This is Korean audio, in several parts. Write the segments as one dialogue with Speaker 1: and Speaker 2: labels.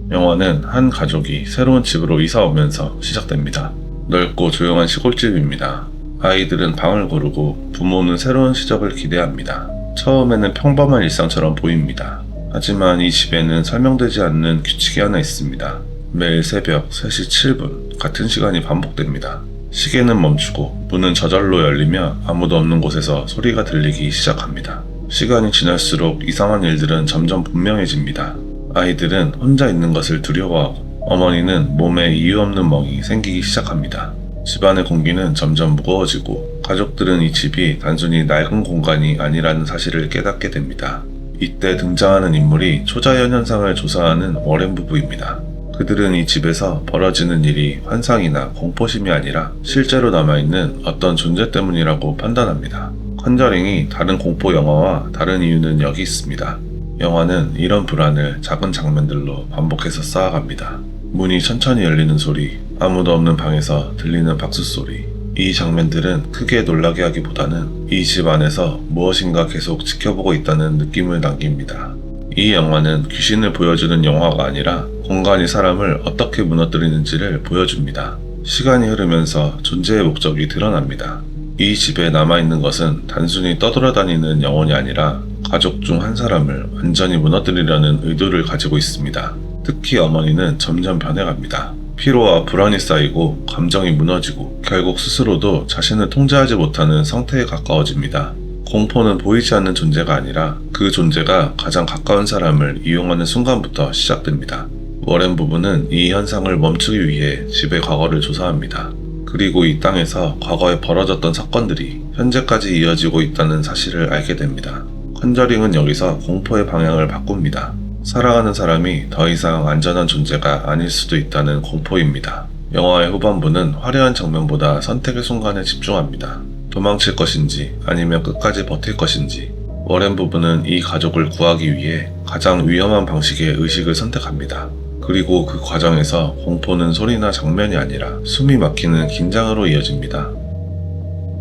Speaker 1: 영화는 한 가족이 새로운 집으로 이사 오면서 시작됩니다. 넓고 조용한 시골집입니다. 아이들은 방을 고르고 부모는 새로운 시작을 기대합니다. 처음에는 평범한 일상처럼 보입니다. 하지만 이 집에는 설명되지 않는 규칙이 하나 있습니다. 매일 새벽 3시 7분 같은 시간이 반복됩니다. 시계는 멈추고 문은 저절로 열리며 아무도 없는 곳에서 소리가 들리기 시작합니다. 시간이 지날수록 이상한 일들은 점점 분명해집니다. 아이들은 혼자 있는 것을 두려워하고 어머니는 몸에 이유 없는 멍이 생기기 시작합니다. 집안의 공기는 점점 무거워지고 가족들은 이 집이 단순히 낡은 공간이 아니라는 사실을 깨닫게 됩니다. 이때 등장하는 인물이 초자연 현상을 조사하는 워렌 부부입니다. 그들은 이 집에서 벌어지는 일이 환상이나 공포심이 아니라 실제로 남아있는 어떤 존재 때문이라고 판단합니다. 컨저링이 다른 공포 영화와 다른 이유는 여기 있습니다. 영화는 이런 불안을 작은 장면들로 반복해서 쌓아갑니다. 문이 천천히 열리는 소리, 아무도 없는 방에서 들리는 박수 소리. 이 장면들은 크게 놀라게 하기보다는 이 집 안에서 무엇인가 계속 지켜보고 있다는 느낌을 남깁니다. 이 영화는 귀신을 보여주는 영화가 아니라 공간이 사람을 어떻게 무너뜨리는지를 보여줍니다. 시간이 흐르면서 존재의 목적이 드러납니다. 이 집에 남아있는 것은 단순히 떠돌아다니는 영혼이 아니라 가족 중 한 사람을 완전히 무너뜨리려는 의도를 가지고 있습니다. 특히 어머니는 점점 변해갑니다. 피로와 불안이 쌓이고 감정이 무너지고 결국 스스로도 자신을 통제하지 못하는 상태에 가까워집니다. 공포는 보이지 않는 존재가 아니라 그 존재가 가장 가까운 사람을 이용하는 순간부터 시작됩니다. 워렌 부부는 이 현상을 멈추기 위해 집의 과거를 조사합니다. 그리고 이 땅에서 과거에 벌어졌던 사건들이 현재까지 이어지고 있다는 사실을 알게 됩니다. 컨저링은 여기서 공포의 방향을 바꿉니다. 사랑하는 사람이 더 이상 안전한 존재가 아닐 수도 있다는 공포입니다. 영화의 후반부는 화려한 장면보다 선택의 순간에 집중합니다. 도망칠 것인지 아니면 끝까지 버틸 것인지. 워렌 부부는 이 가족을 구하기 위해 가장 위험한 방식의 의식을 선택합니다. 그리고 그 과정에서 공포는 소리나 장면이 아니라 숨이 막히는 긴장으로 이어집니다.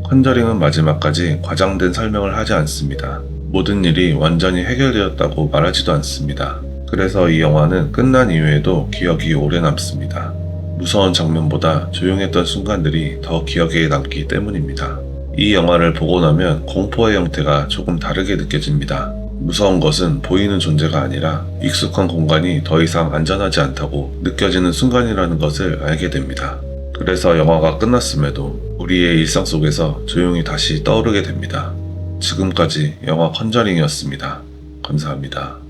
Speaker 1: 컨저링은 마지막까지 과장된 설명을 하지 않습니다. 모든 일이 완전히 해결되었다고 말하지도 않습니다. 그래서 이 영화는 끝난 이후에도 기억이 오래 남습니다. 무서운 장면보다 조용했던 순간들이 더 기억에 남기 때문입니다. 이 영화를 보고 나면 공포의 형태가 조금 다르게 느껴집니다. 무서운 것은 보이는 존재가 아니라 익숙한 공간이 더 이상 안전하지 않다고 느껴지는 순간이라는 것을 알게 됩니다. 그래서 영화가 끝났음에도 우리의 일상 속에서 조용히 다시 떠오르게 됩니다. 지금까지 영화 컨저링이었습니다. 감사합니다.